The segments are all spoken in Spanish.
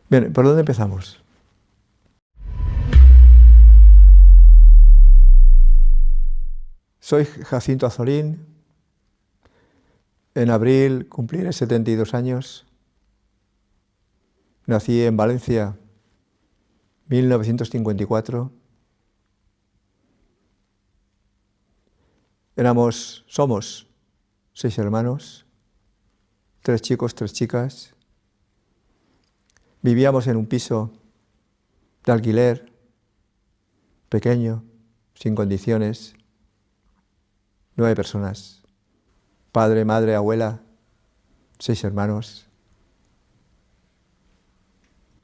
Bien, ¿por dónde empezamos? Soy Jacinto Azorín. En abril cumpliré 72 años. Nací en Valencia, 1954. Somos 6 hermanos, 3 chicos, 3 chicas. Vivíamos en un piso de alquiler, pequeño, sin condiciones, 9 personas. Padre, madre, abuela, 6 hermanos.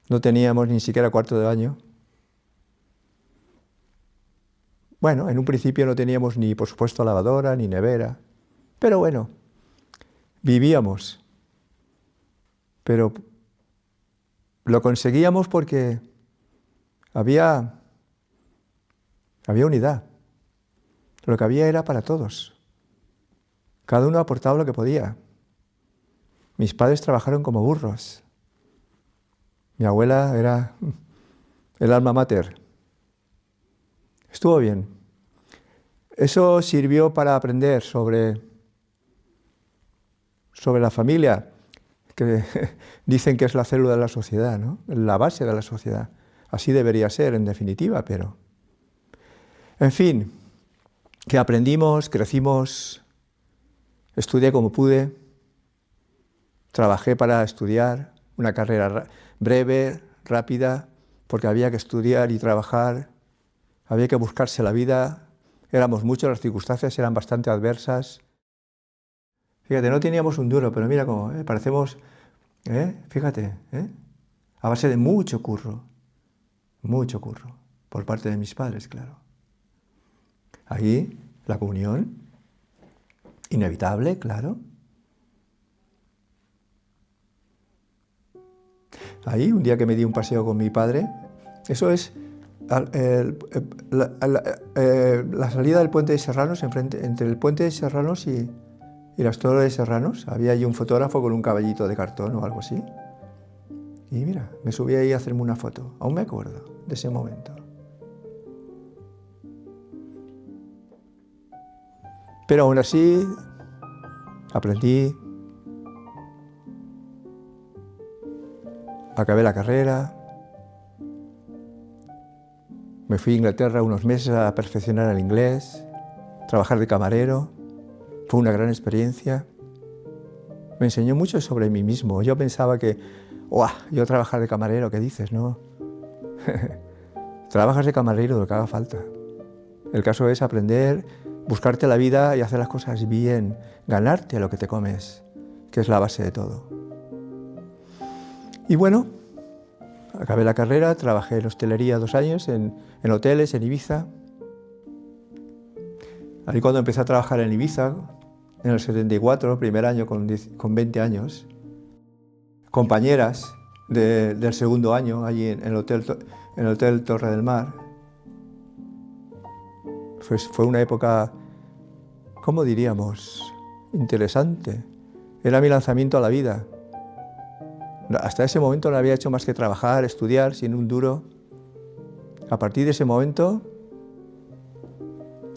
No teníamos ni siquiera cuarto de baño. Bueno, en un principio no teníamos ni, por supuesto, lavadora, ni nevera. Pero bueno, vivíamos. Pero lo conseguíamos porque había unidad. Lo que había era para todos. Cada uno aportaba lo que podía. Mis padres trabajaron como burros. Mi abuela era el alma mater. Estuvo bien. Eso sirvió para aprender sobre la familia, que dicen que es la célula de la sociedad, ¿no? La base de la sociedad. Así debería ser, en definitiva, pero... En fin, que aprendimos, crecimos, estudié como pude, trabajé para estudiar, una carrera breve, rápida, porque había que estudiar y trabajar, había que buscarse la vida, éramos muchos, las circunstancias eran bastante adversas. Fíjate, no teníamos un duro, pero mira cómo, parecemos, fíjate, a base de mucho curro, por parte de mis padres, claro. Ahí, la comunión, inevitable, claro. Ahí, un día que me di un paseo con mi padre, eso es la salida del puente de Serranos, entre el puente de Serranos y las Torres de Serranos, había allí un fotógrafo con un caballito de cartón o algo así. Y mira, me subí ahí a hacerme una foto. Aún me acuerdo de ese momento. Pero aún así, aprendí, acabé la carrera, me fui a Inglaterra unos meses a perfeccionar el inglés, trabajar de camarero, fue una gran experiencia. Me enseñó mucho sobre mí mismo. Yo pensaba que, yo trabajar de camarero, ¿qué dices, no? Trabajas de camarero lo que haga falta. El caso es aprender, buscarte la vida y hacer las cosas bien, ganarte lo que te comes, que es la base de todo. Y bueno, acabé la carrera, trabajé en hostelería 2 años, en hoteles, en Ibiza. Ahí cuando empecé a trabajar en Ibiza, en el 74, primer año con 20 años, compañeras del segundo año, allí en el Hotel Torre del Mar. Fue una época, ¿cómo diríamos?, interesante. Era mi lanzamiento a la vida. Hasta ese momento no había hecho más que trabajar, estudiar, sin un duro. A partir de ese momento,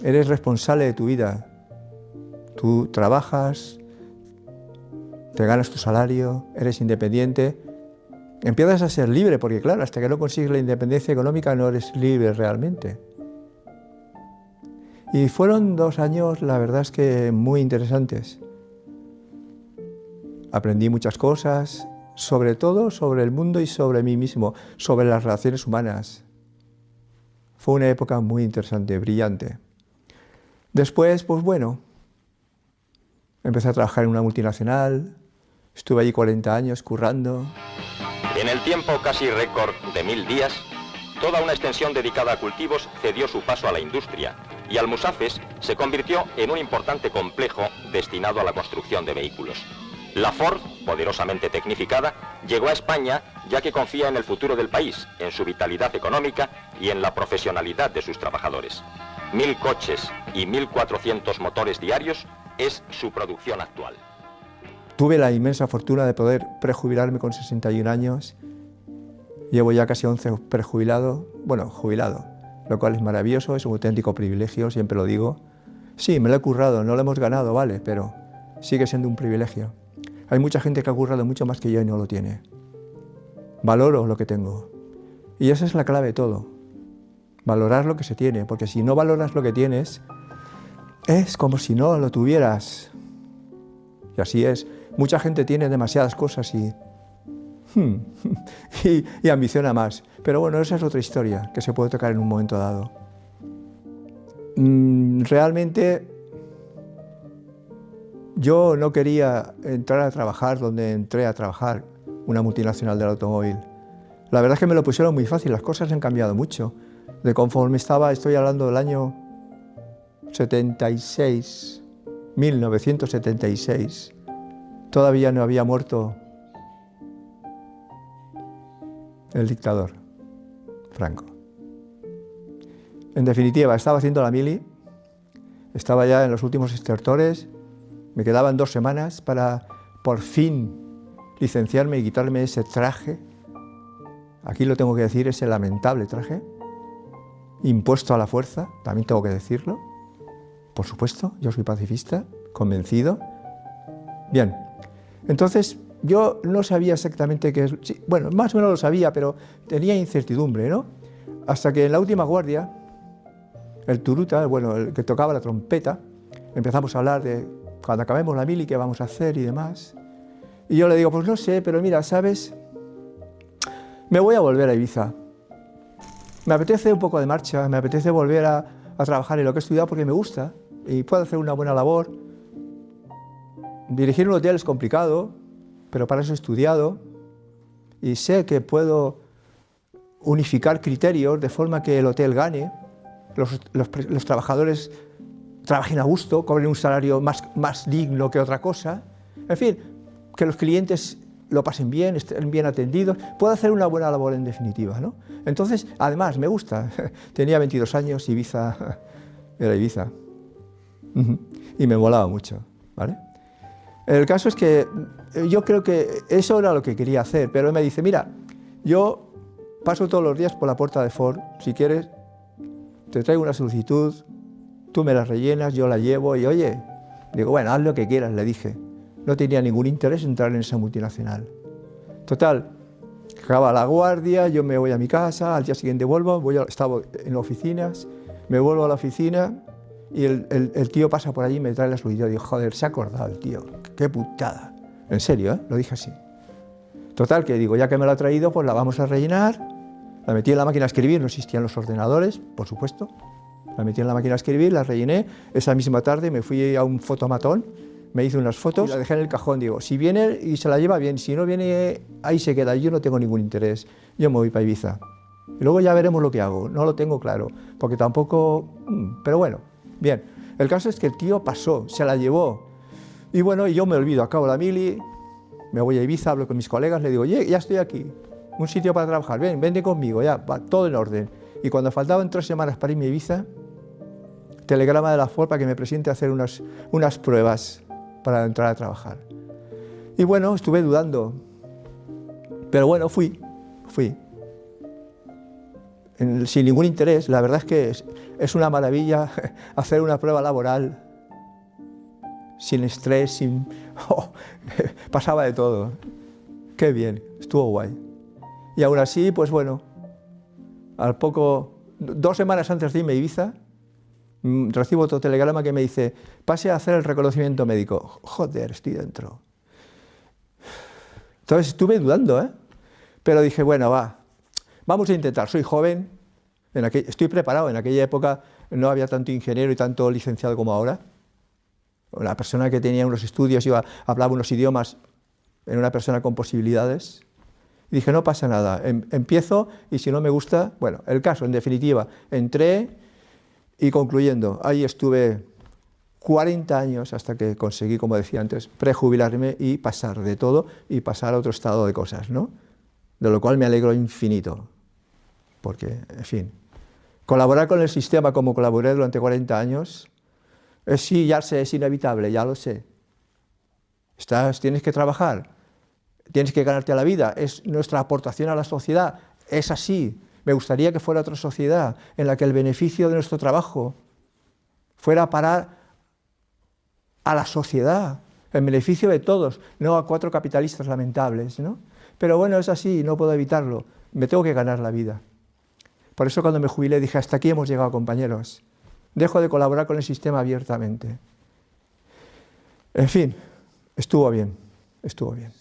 eres responsable de tu vida. Tú trabajas, te ganas tu salario, eres independiente. Empiezas a ser libre, porque claro, hasta que no consigues la independencia económica no eres libre realmente. Y fueron 2 años, la verdad es que muy interesantes. Aprendí muchas cosas, sobre todo sobre el mundo y sobre mí mismo, sobre las relaciones humanas. Fue una época muy interesante, brillante. Después, pues bueno, empecé a trabajar en una multinacional, estuve allí 40 años currando. En el tiempo casi récord de 1000 días, toda una extensión dedicada a cultivos cedió su paso a la industria y Almusafes se convirtió en un importante complejo destinado a la construcción de vehículos. La Ford, poderosamente tecnificada, llegó a España ya que confía en el futuro del país, en su vitalidad económica y en la profesionalidad de sus trabajadores. 1000 coches y 1400 motores diarios es su producción actual. Tuve la inmensa fortuna de poder prejubilarme con 61 años Llevo ya casi 11 prejubilado, bueno, jubilado, lo cual es maravilloso, es un auténtico privilegio, siempre lo digo. Sí, me lo he currado, no lo hemos ganado, vale, pero sigue siendo un privilegio. Hay mucha gente que ha currado mucho más que yo y no lo tiene. Valoro lo que tengo. Y esa es la clave de todo. Valorar lo que se tiene, porque si no valoras lo que tienes, es como si no lo tuvieras. Y así es. Mucha gente tiene demasiadas cosas y ambiciona más. Pero bueno, esa es otra historia que se puede tocar en un momento dado. Realmente yo no quería entrar a trabajar donde entré a trabajar, una multinacional del automóvil. La verdad es que me lo pusieron muy fácil, las cosas han cambiado mucho. De conforme estoy hablando del año 76, 1976, todavía no había muerto el dictador Franco. En definitiva, estaba haciendo la mili, estaba ya en los últimos estertores, me quedaban 2 semanas para por fin licenciarme y quitarme ese traje, aquí lo tengo que decir, ese lamentable traje, impuesto a la fuerza, también tengo que decirlo, por supuesto, yo soy pacifista, convencido. Bien, entonces yo no sabía exactamente qué es, sí, bueno, más o menos lo sabía, pero tenía incertidumbre, ¿no? Hasta que en la última guardia, el turuta, bueno, el que tocaba la trompeta, empezamos a hablar de cuando acabemos la mili, qué vamos a hacer y demás. Y yo le digo, pues no sé, pero mira, ¿sabes? Me voy a volver a Ibiza. Me apetece un poco de marcha, me apetece volver a trabajar en lo que he estudiado porque me gusta y puedo hacer una buena labor. Dirigir un hotel es complicado, pero para eso he estudiado y sé que puedo unificar criterios de forma que el hotel gane, los trabajadores trabajen a gusto, cobren un salario más digno que otra cosa, en fin, que los clientes lo pasen bien, estén bien atendidos, puedo hacer una buena labor en definitiva, ¿no? Entonces, además, me gusta, tenía 22 años, Ibiza, era Ibiza, y me molaba mucho, ¿vale? El caso es que yo creo que eso era lo que quería hacer, pero él me dice, mira, yo paso todos los días por la puerta de Ford, si quieres, te traigo una solicitud, tú me la rellenas, yo la llevo y oye, digo, bueno, haz lo que quieras, le dije. No tenía ningún interés en entrar en esa multinacional. Total, acaba la guardia, yo me voy a mi casa, al día siguiente vuelvo, estaba en oficinas, me vuelvo a la oficina y el tío pasa por allí y me trae la solicitud. Digo, joder, se ha acordado el tío, qué putada. En serio, ¿eh? Lo dije así. Total, que digo, ya que me la ha traído, pues la vamos a rellenar. La metí en la máquina a escribir, no existían los ordenadores, por supuesto. La metí en la máquina a escribir, la rellené. Esa misma tarde me fui a un fotomatón, me hice unas fotos y la dejé en el cajón. Digo, si viene y se la lleva bien, si no viene, ahí se queda. Yo no tengo ningún interés, yo me voy para Ibiza. Y luego ya veremos lo que hago, no lo tengo claro, porque tampoco... Pero bueno, bien. El caso es que el tío pasó, se la llevó. Y bueno, yo me olvido, acabo la mili, me voy a Ibiza, hablo con mis colegas, le digo, oye, ya estoy aquí, un sitio para trabajar, ven, vente conmigo, ya, va, todo en orden. Y cuando faltaban 3 semanas para irme a Ibiza, telegrama de la Ford para que me presente a hacer unas pruebas para entrar a trabajar. Y bueno, estuve dudando, pero bueno, fui. Sin ningún interés, la verdad es que es una maravilla hacer una prueba laboral sin estrés, pasaba de todo. Qué bien, estuvo guay. Y aún así, pues bueno, al poco, 2 semanas antes de irme a Ibiza, recibo otro telegrama que me dice, pase a hacer el reconocimiento médico. Joder, estoy dentro. Entonces estuve dudando, ¿eh? Pero dije, bueno, vamos a intentar, soy joven, estoy preparado, en aquella época no había tanto ingeniero y tanto licenciado como ahora. La persona que tenía unos estudios, hablaba unos idiomas, era una persona con posibilidades. Y dije, no pasa nada, empiezo y si no me gusta, bueno, el caso, en definitiva, entré y concluyendo, ahí estuve 40 años hasta que conseguí, como decía antes, prejubilarme y pasar de todo y pasar a otro estado de cosas, ¿no? De lo cual me alegro infinito, porque, en fin, colaborar con el sistema como colaboré durante 40 años, sí, ya sé, es inevitable, ya lo sé. Tienes que trabajar, tienes que ganarte la vida, es nuestra aportación a la sociedad, es así. Me gustaría que fuera otra sociedad en la que el beneficio de nuestro trabajo fuera a parar a la sociedad, el beneficio de todos, no a 4 capitalistas lamentables, ¿no? Pero bueno, es así, no puedo evitarlo, me tengo que ganar la vida. Por eso cuando me jubilé dije, hasta aquí hemos llegado, compañeros. Dejo de colaborar con el sistema abiertamente. En fin, estuvo bien, estuvo bien.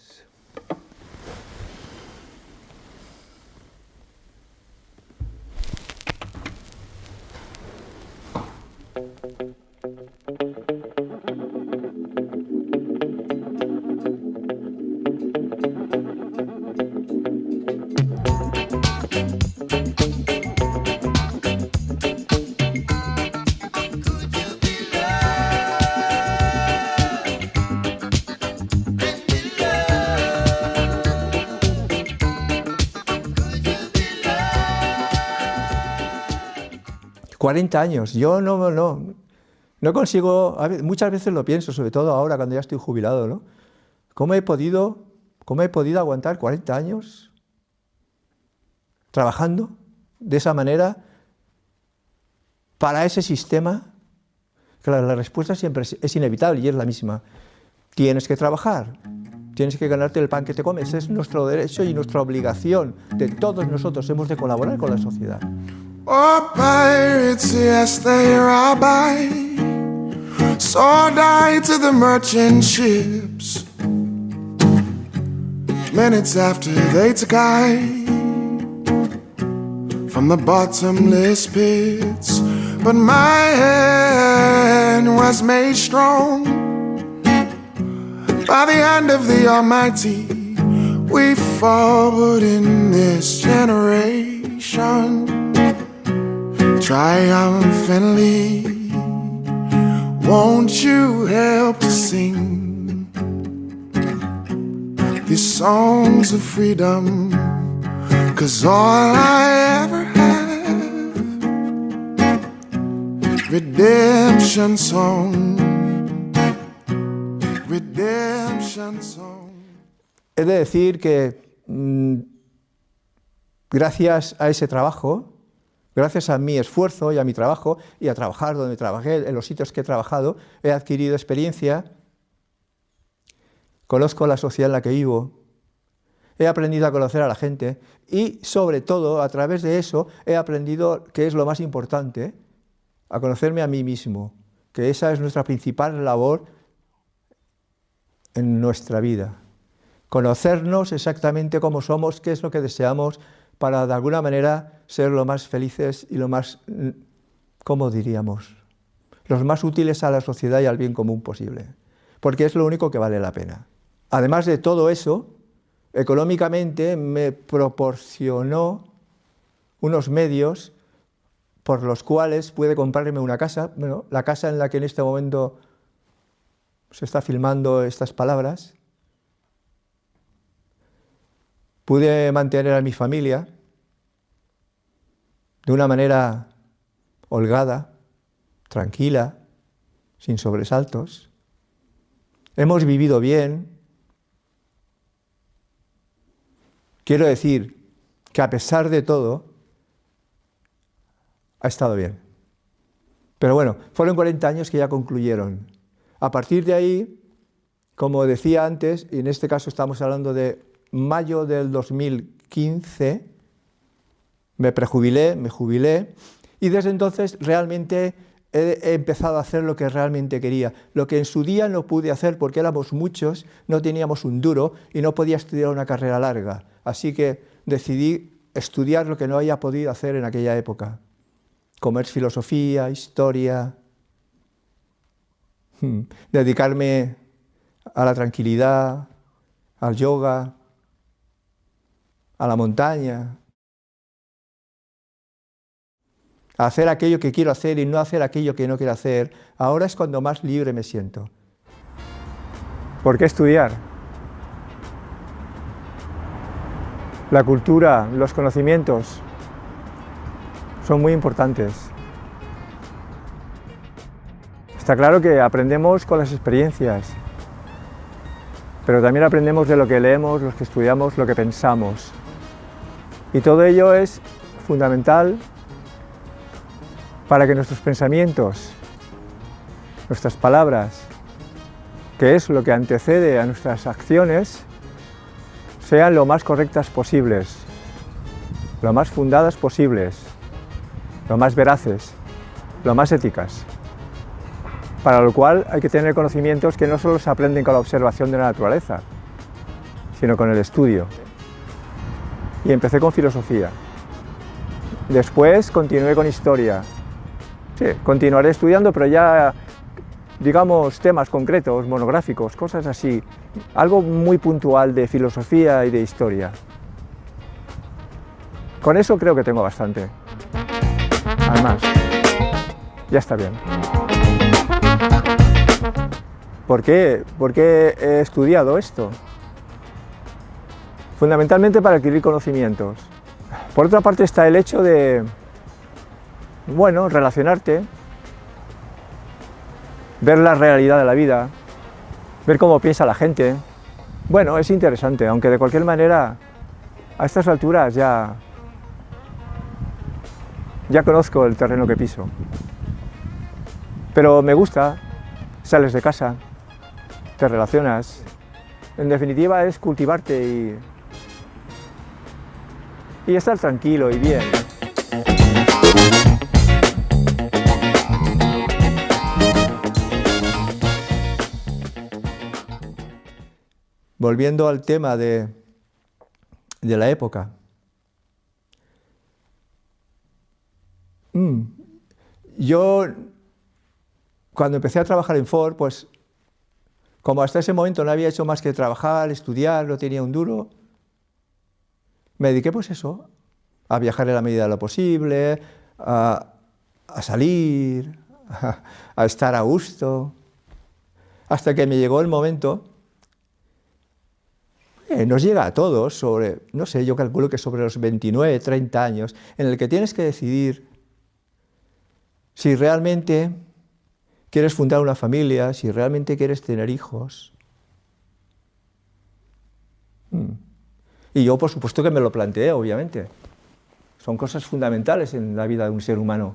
...40 años, yo no consigo, muchas veces lo pienso, sobre todo ahora cuando ya estoy jubilado, ¿no? ¿Cómo he podido aguantar 40 años trabajando de esa manera para ese sistema? Claro, la respuesta siempre es inevitable y es la misma. Tienes que trabajar, tienes que ganarte el pan que te comes, es nuestro derecho y nuestra obligación de todos nosotros, hemos de colaborar con la sociedad. Oh, pirates, yes, they are by. Sold I to the merchant ships. Minutes after they took I from the bottomless pits. But my hand was made strong by the hand of the Almighty. We forward in this generation triumphantly. Won't you help to sing these songs of freedom? 'Cause all I ever have, redemption song, redemption song. He de decir que gracias a ese trabajo, gracias a mi esfuerzo y a mi trabajo, y a trabajar donde trabajé, en los sitios que he trabajado, he adquirido experiencia, conozco la sociedad en la que vivo, he aprendido a conocer a la gente y, sobre todo, a través de eso, he aprendido, que es lo más importante, a conocerme a mí mismo, que esa es nuestra principal labor en nuestra vida. Conocernos exactamente cómo somos, qué es lo que deseamos, para de alguna manera ser lo más felices y lo más, ¿cómo diríamos?, los más útiles a la sociedad y al bien común posible, porque es lo único que vale la pena. Además de todo eso, económicamente me proporcionó unos medios por los cuales pude comprarme una casa, bueno, la casa en la que en este momento se está filmando estas palabras. Pude mantener a mi familia de una manera holgada, tranquila, sin sobresaltos. Hemos vivido bien. Quiero decir que a pesar de todo, ha estado bien. Pero bueno, fueron 40 años que ya concluyeron. A partir de ahí, como decía antes, y en este caso estamos hablando de mayo del 2015, me jubilé, y desde entonces realmente he empezado a hacer lo que realmente quería, lo que en su día no pude hacer porque éramos muchos, no teníamos un duro y no podía estudiar una carrera larga, así que decidí estudiar lo que no había podido hacer en aquella época, como es filosofía, historia, dedicarme a la tranquilidad, al yoga, a la montaña, a hacer aquello que quiero hacer y no hacer aquello que no quiero hacer. Ahora es cuando más libre me siento. ¿Por qué estudiar? La cultura, los conocimientos son muy importantes. Está claro que aprendemos con las experiencias, pero también aprendemos de lo que leemos, lo que estudiamos, lo que pensamos. Y todo ello es fundamental para que nuestros pensamientos, nuestras palabras, que es lo que antecede a nuestras acciones, sean lo más correctas posibles, lo más fundadas posibles, lo más veraces, lo más éticas. Para lo cual hay que tener conocimientos que no solo se aprenden con la observación de la naturaleza, sino con el estudio. Y empecé con filosofía. Después continué con historia. Sí, continuaré estudiando, pero ya, digamos, temas concretos, monográficos, cosas así. Algo muy puntual de filosofía y de historia. Con eso creo que tengo bastante. Además, ya está bien. ¿Por qué he estudiado esto? Fundamentalmente para adquirir conocimientos. Por otra parte está el hecho de, bueno, relacionarte, ver la realidad de la vida, ver cómo piensa la gente. Bueno, es interesante, aunque de cualquier manera, a estas alturas ya conozco el terreno que piso. Pero me gusta, sales de casa, te relacionas. En definitiva es cultivarte y estar tranquilo y bien. Volviendo al tema de la época. Yo, cuando empecé a trabajar en Ford, pues como hasta ese momento no había hecho más que trabajar, estudiar, no tenía un duro, me dediqué pues eso, a viajar en la medida de lo posible, a salir, a estar a gusto, hasta que me llegó el momento, nos llega a todos, sobre, no sé, yo calculo que sobre los 29, 30 años, en el que tienes que decidir si realmente quieres fundar una familia, si realmente quieres tener hijos. Y yo, por supuesto, que me lo planteé, obviamente. Son cosas fundamentales en la vida de un ser humano.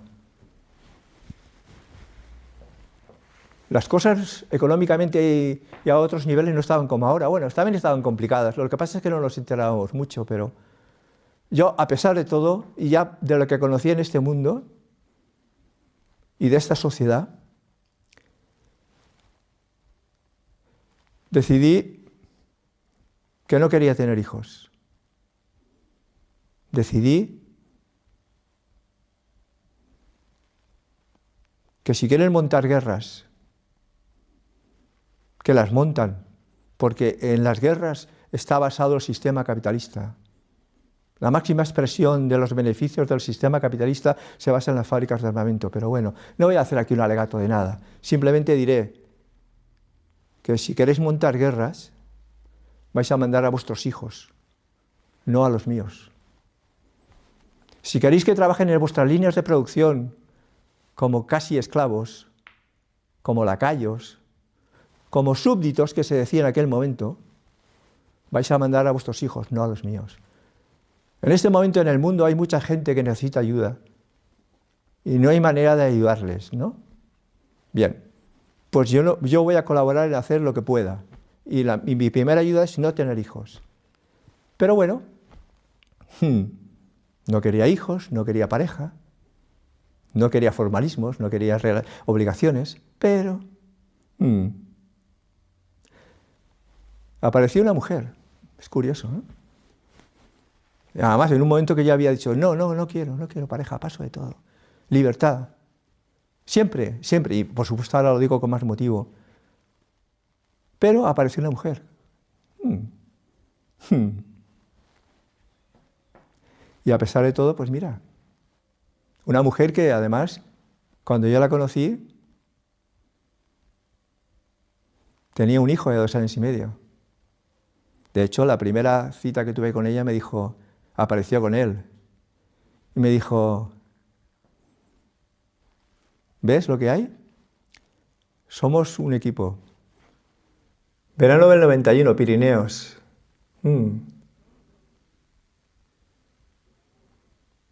Las cosas económicamente y a otros niveles no estaban como ahora. Bueno, también estaban complicadas. Lo que pasa es que no nos enterábamos mucho, pero yo, a pesar de todo, y ya de lo que conocí en este mundo y de esta sociedad, decidí que no quería tener hijos. Decidí que si quieren montar guerras, que las montan, porque en las guerras está basado el sistema capitalista. La máxima expresión de los beneficios del sistema capitalista se basa en las fábricas de armamento, pero bueno, no voy a hacer aquí un alegato de nada, simplemente diré que si queréis montar guerras, vais a mandar a vuestros hijos, no a los míos. Si queréis que trabajen en vuestras líneas de producción como casi esclavos, como lacayos, como súbditos que se decía en aquel momento, vais a mandar a vuestros hijos, no a los míos. En este momento en el mundo hay mucha gente que necesita ayuda y no hay manera de ayudarles, ¿no? Bien, pues yo voy a colaborar en hacer lo que pueda y mi primera ayuda es no tener hijos. Pero bueno, no quería hijos, no quería pareja, no quería formalismos, no quería obligaciones, pero apareció una mujer, es curioso, ¿no? Además, en un momento que yo había dicho, no quiero pareja, paso de todo. Libertad. Siempre, siempre, y por supuesto ahora lo digo con más motivo. Pero apareció una mujer. Y a pesar de todo, pues mira, una mujer que además, cuando yo la conocí, tenía un hijo de 2 años y medio. De hecho, la primera cita que tuve con ella me dijo, apareció con él, y me dijo, ¿ves lo que hay? Somos un equipo. Verano del 91, Pirineos.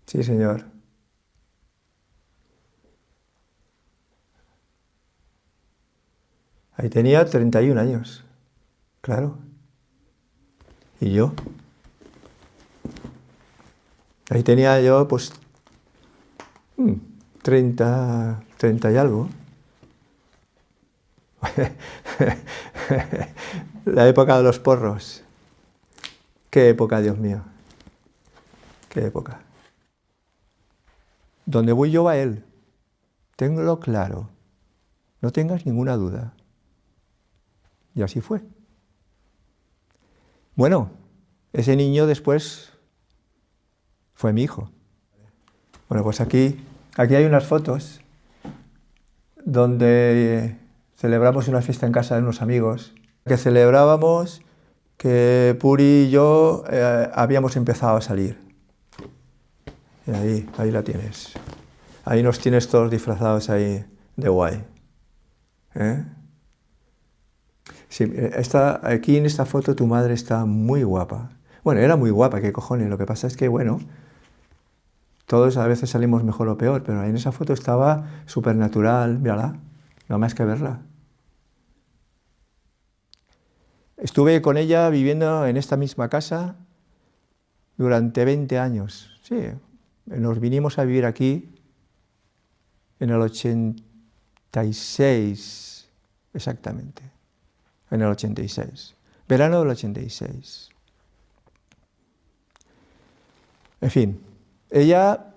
Sí, señor. Ahí tenía 31 años, claro. ¿Y yo? Ahí tenía yo, pues, 30 y algo. La época de los porros. Qué época, Dios mío. Qué época. Donde voy yo va él. Ténlo claro. No tengas ninguna duda. Y así fue. Bueno, ese niño después fue mi hijo. Bueno, pues aquí hay unas fotos donde celebramos una fiesta en casa de unos amigos, que celebrábamos que Puri y yo habíamos empezado a salir. Y ahí la tienes. Ahí nos tienes todos disfrazados ahí de guay. Sí, aquí en esta foto tu madre está muy guapa. Bueno, era muy guapa, qué cojones. Lo que pasa es que, bueno, todos a veces salimos mejor o peor, pero en esa foto estaba súper natural, mírala, no más que verla. Estuve con ella viviendo en esta misma casa durante 20 años. Sí, nos vinimos a vivir aquí en el 86, exactamente. En el 86, verano del 86. En fin, ella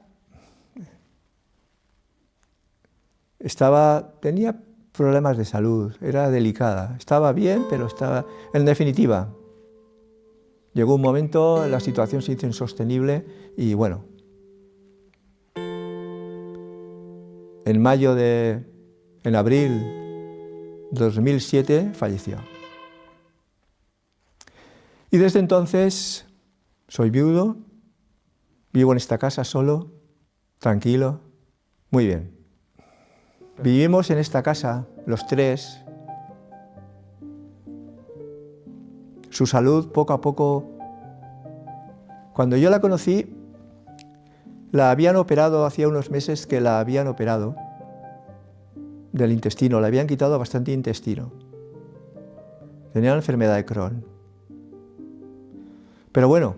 tenía problemas de salud, era delicada, estaba bien, pero estaba, en definitiva, llegó un momento, la situación se hizo insostenible y bueno, en abril de 2007 falleció. Y desde entonces soy viudo, vivo en esta casa solo, tranquilo, muy bien. Vivimos en esta casa, los tres. Su salud, poco a poco. Cuando yo la conocí, la habían operado, hacía unos meses que la habían operado del intestino, le habían quitado bastante intestino. Tenía la enfermedad de Crohn. Pero bueno,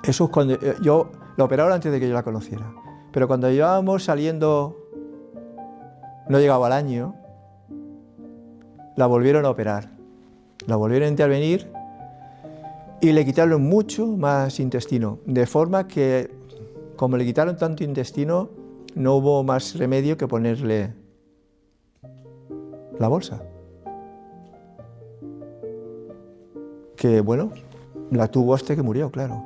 eso es cuando yo la operaron antes de que yo la conociera. Pero cuando llevábamos saliendo, no llegaba al año, la volvieron a operar. La volvieron a intervenir y le quitaron mucho más intestino. De forma que, como le quitaron tanto intestino, no hubo más remedio que ponerle la bolsa. Que bueno, la tuvo hasta que murió, claro.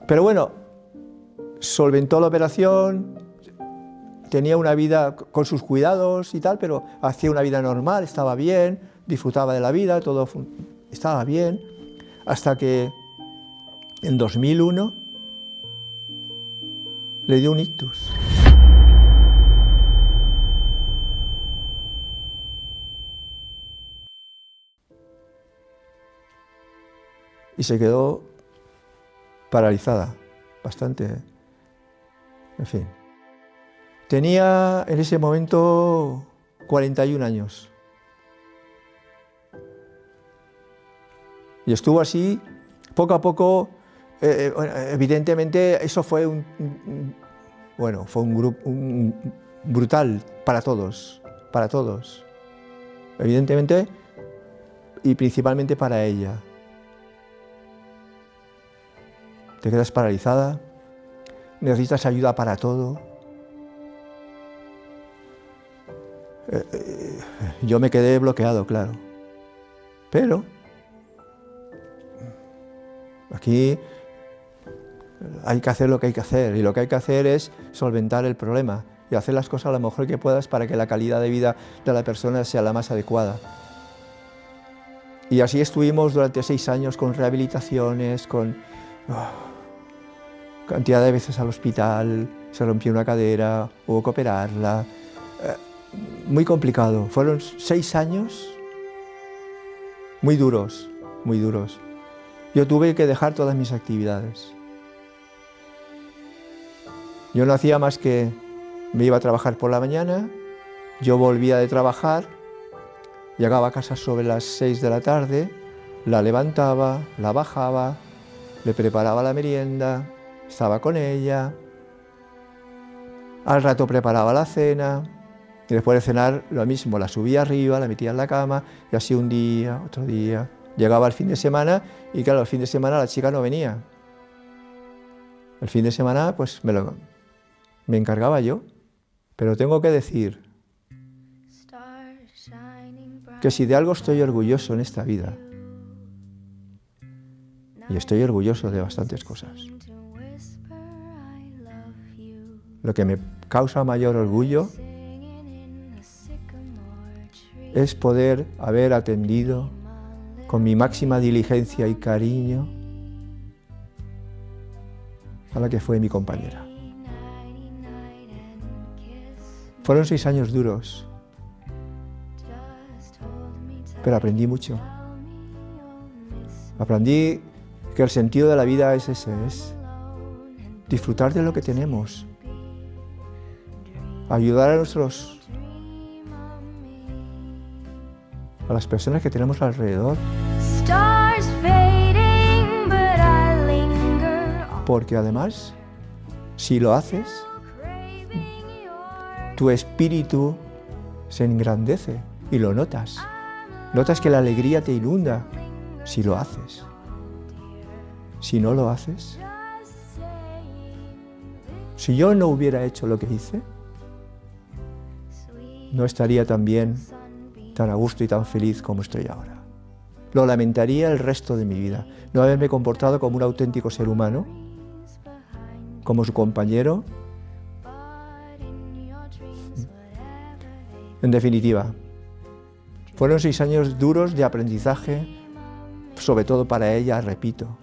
Pero bueno, solventó la operación, tenía una vida con sus cuidados y tal, pero hacía una vida normal, estaba bien, disfrutaba de la vida, todo estaba bien, hasta que en 2001 le dio un ictus. Y se quedó paralizada, bastante, en fin. Tenía en ese momento 41 años. Y estuvo así, poco a poco, evidentemente eso fue fue un grupo brutal para todos, evidentemente, y principalmente para ella. Te quedas paralizada, necesitas ayuda para todo. Yo me quedé bloqueado, claro. Pero aquí hay que hacer lo que hay que hacer, y lo que hay que hacer es solventar el problema y hacer las cosas lo mejor que puedas para que la calidad de vida de la persona sea la más adecuada. Y así estuvimos durante 6 años con rehabilitaciones, con cantidad de veces al hospital, se rompió una cadera, hubo que operarla. Muy complicado. Fueron 6 años muy duros, muy duros. Yo tuve que dejar todas mis actividades. Yo no hacía más que me iba a trabajar por la mañana, yo volvía de trabajar, llegaba a casa sobre las 6 de la tarde, la levantaba, la bajaba, le preparaba la merienda, estaba con ella, al rato preparaba la cena y después de cenar lo mismo, la subía arriba, la metía en la cama y así un día, otro día. Llegaba el fin de semana y claro, el fin de semana la chica no venía. El fin de semana pues me encargaba yo, pero tengo que decir que si de algo estoy orgulloso en esta vida, y estoy orgulloso de bastantes cosas, lo que me causa mayor orgullo es poder haber atendido con mi máxima diligencia y cariño a la que fue mi compañera. Fueron 6 años duros, pero aprendí mucho. Aprendí que el sentido de la vida es ese, es disfrutar de lo que tenemos, ayudar a las personas que tenemos alrededor, porque además, si lo haces, tu espíritu se engrandece y lo notas. Notas que la alegría te inunda si lo haces. Si no lo haces, si yo no hubiera hecho lo que hice, no estaría tan bien, tan a gusto y tan feliz como estoy ahora. Lo lamentaría el resto de mi vida, no haberme comportado como un auténtico ser humano, como su compañero. En definitiva, fueron 6 años duros de aprendizaje, sobre todo para ella, repito,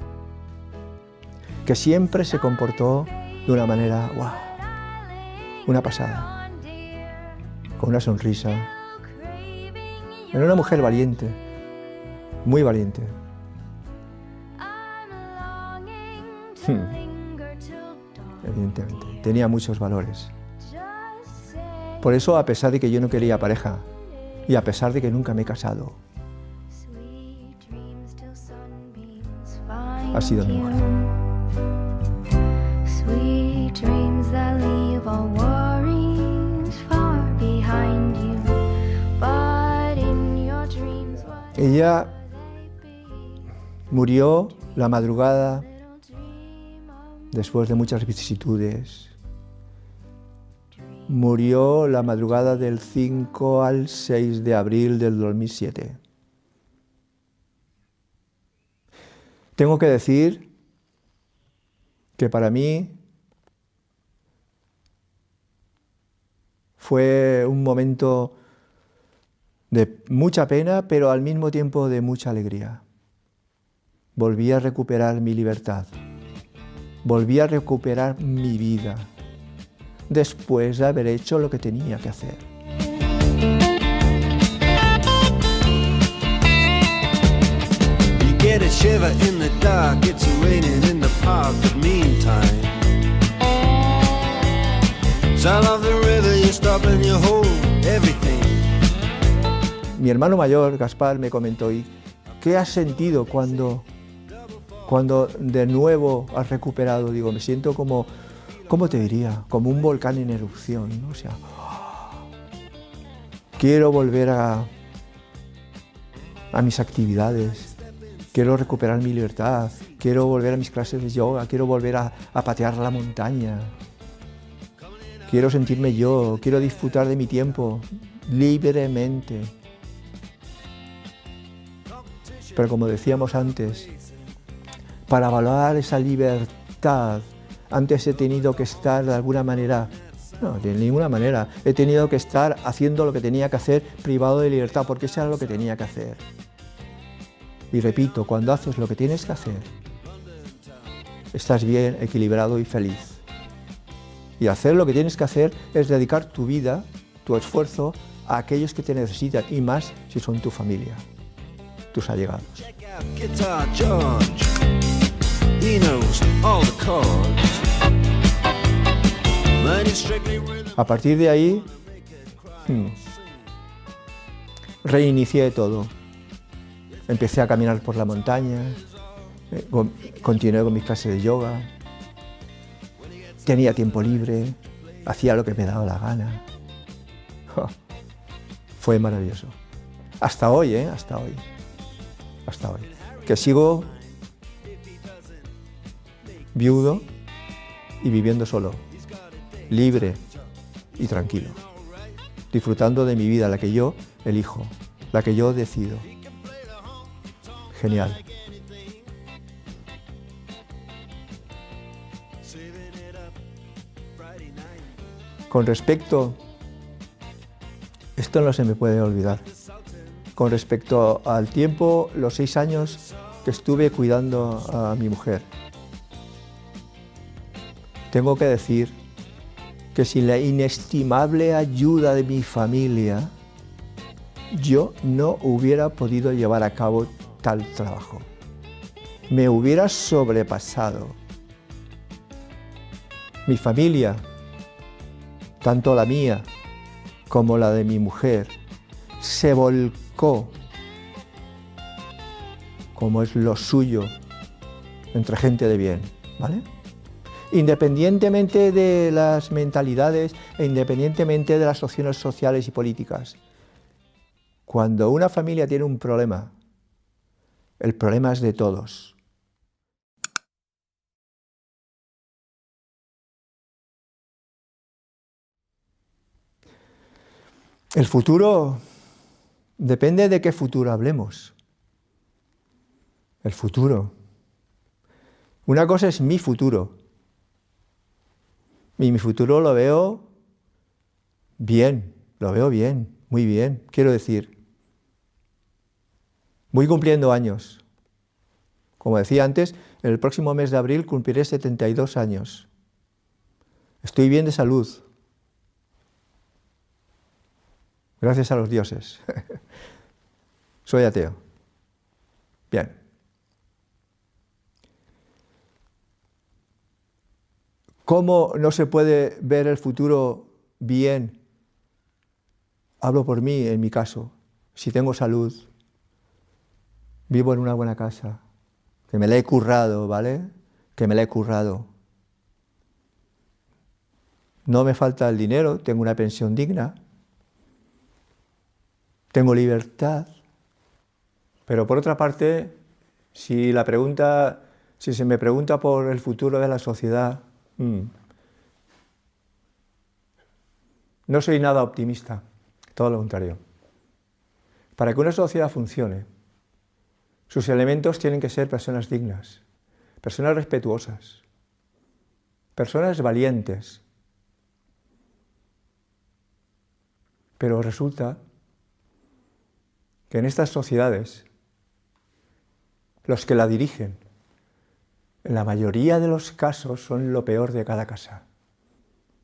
que siempre se comportó de una manera, ¡wow!, una pasada, con una sonrisa. Era una mujer valiente, muy valiente. Evidentemente, tenía muchos valores. Por eso, a pesar de que yo no quería pareja, y a pesar de que nunca me he casado, ha sido mi mujer. Ella murió la madrugada, después de muchas vicisitudes. Murió la madrugada del 5 al 6 de abril del 2007. Tengo que decir que para mí fue un momento de mucha pena, pero al mismo tiempo de mucha alegría. Volví a recuperar mi libertad, volví a recuperar mi vida, después de haber hecho lo que tenía que hacer. You get a shiver in the dark, it's raining in the park, but meantime, sound of the river, you stop and you hold everything. Mi hermano mayor, Gaspar, me comentó, ¿y qué has sentido cuando de nuevo has recuperado? Digo, me siento como, ¿cómo te diría? Como un volcán en erupción, ¿no? O sea, quiero volver a mis actividades, quiero recuperar mi libertad, quiero volver a mis clases de yoga, quiero volver a patear la montaña, quiero sentirme yo, quiero disfrutar de mi tiempo libremente. Pero como decíamos antes, para valorar esa libertad, antes he tenido que estar de alguna manera, no, de ninguna manera, he tenido que estar haciendo lo que tenía que hacer, privado de libertad, porque eso era lo que tenía que hacer. Y repito, cuando haces lo que tienes que hacer, estás bien, equilibrado y feliz. Y hacer lo que tienes que hacer es dedicar tu vida, tu esfuerzo, a aquellos que te necesitan, y más si son tu familia, tus allegados. He knows all the chords. A partir de ahí, reinicié todo. Empecé a caminar por la montaña, continué con mis clases de yoga, tenía tiempo libre, hacía lo que me daba la gana. Fue maravilloso. Hasta hoy, hasta hoy. Hasta hoy. Que sigo viudo y viviendo solo, libre y tranquilo, disfrutando de mi vida, la que yo elijo, la que yo decido. Genial. Con respecto, esto no se me puede olvidar, con respecto al tiempo, los 6 años que estuve cuidando a mi mujer, tengo que decir que sin la inestimable ayuda de mi familia, yo no hubiera podido llevar a cabo tal trabajo. Me hubiera sobrepasado. Mi familia, tanto la mía como la de mi mujer, se volcó, como es lo suyo, entre gente de bien, ¿vale? Independientemente de las mentalidades e independientemente de las opciones sociales y políticas. Cuando una familia tiene un problema, el problema es de todos. El futuro depende de qué futuro hablemos. El futuro. Una cosa es mi futuro. Y mi futuro lo veo bien, muy bien. Quiero decir, voy cumpliendo años. Como decía antes, en el próximo mes de abril cumpliré 72 años. Estoy bien de salud. Gracias a los dioses. Soy ateo. Bien. ¿Cómo no se puede ver el futuro bien? Hablo por mí, en mi caso. Si tengo salud, vivo en una buena casa, que me la he currado, ¿vale? Que me la he currado. No me falta el dinero, tengo una pensión digna, tengo libertad. Pero por otra parte, si se me pregunta por el futuro de la sociedad, no soy nada optimista, todo lo contrario. Para que una sociedad funcione, sus elementos tienen que ser personas dignas, personas respetuosas, personas valientes. Pero resulta que en estas sociedades, los que la dirigen, en la mayoría de los casos son lo peor de cada casa.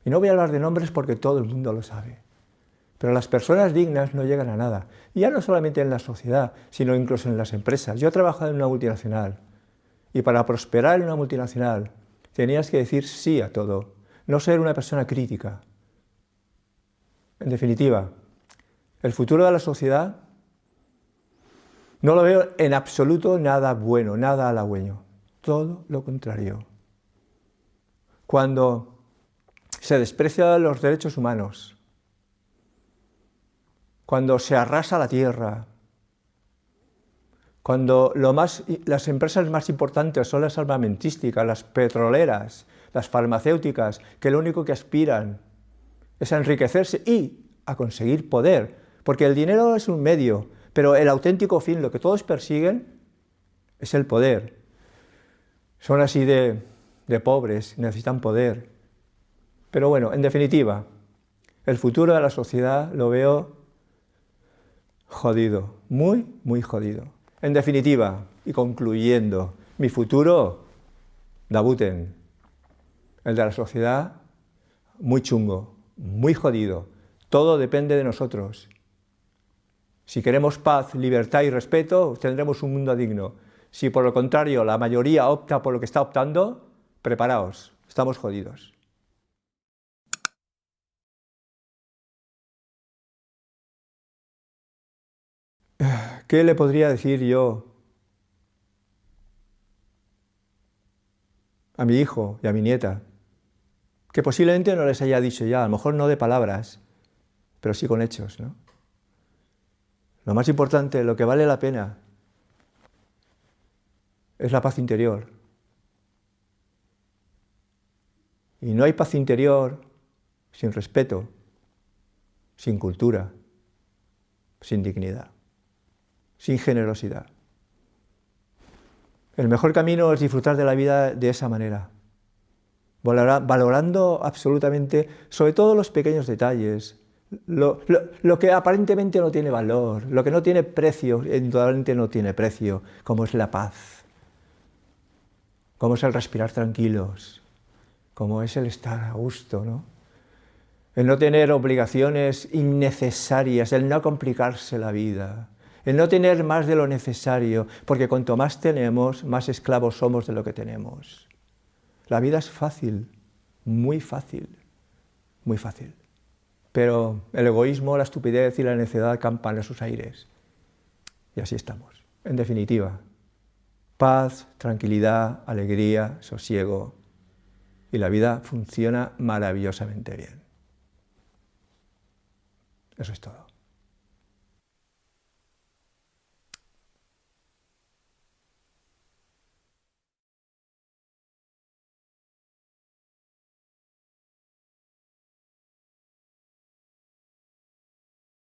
Y no voy a hablar de nombres porque todo el mundo lo sabe. Pero las personas dignas no llegan a nada. Y ya no solamente en la sociedad, sino incluso en las empresas. Yo he trabajado en una multinacional. Y para prosperar en una multinacional tenías que decir sí a todo. No ser una persona crítica. En definitiva, el futuro de la sociedad no lo veo en absoluto nada bueno, nada halagüeño. Todo lo contrario. Cuando se desprecian los derechos humanos, cuando se arrasa la tierra, cuando las empresas más importantes son las armamentísticas, las petroleras, las farmacéuticas, que lo único que aspiran es a enriquecerse y a conseguir poder, porque el dinero es un medio, pero el auténtico fin, lo que todos persiguen, es el poder. Son así de pobres, necesitan poder. Pero bueno, en definitiva, el futuro de la sociedad lo veo jodido, muy, muy jodido. En definitiva, y concluyendo, mi futuro, dabuten. El de la sociedad, muy chungo, muy jodido. Todo depende de nosotros. Si queremos paz, libertad y respeto, tendremos un mundo digno. Si por lo contrario la mayoría opta por lo que está optando, preparaos, estamos jodidos. ¿Qué le podría decir yo a mi hijo y a mi nieta? Que posiblemente no les haya dicho ya, a lo mejor no de palabras, pero sí con hechos, ¿no? Lo más importante, lo que vale la pena, es la paz interior. Y no hay paz interior sin respeto, sin cultura, sin dignidad, sin generosidad. El mejor camino es disfrutar de la vida de esa manera, valorando absolutamente, sobre todo los pequeños detalles, lo que aparentemente no tiene valor, lo que no tiene precio, indudablemente no tiene precio, como es la paz, como es el respirar tranquilos, como es el estar a gusto, ¿no? El no tener obligaciones innecesarias, el no complicarse la vida, el no tener más de lo necesario, porque cuanto más tenemos, más esclavos somos de lo que tenemos. La vida es fácil, muy fácil, muy fácil. Pero el egoísmo, la estupidez y la necedad campan a sus aires. Y así estamos. En definitiva, paz, tranquilidad, alegría, sosiego. Y la vida funciona maravillosamente bien. Eso es todo.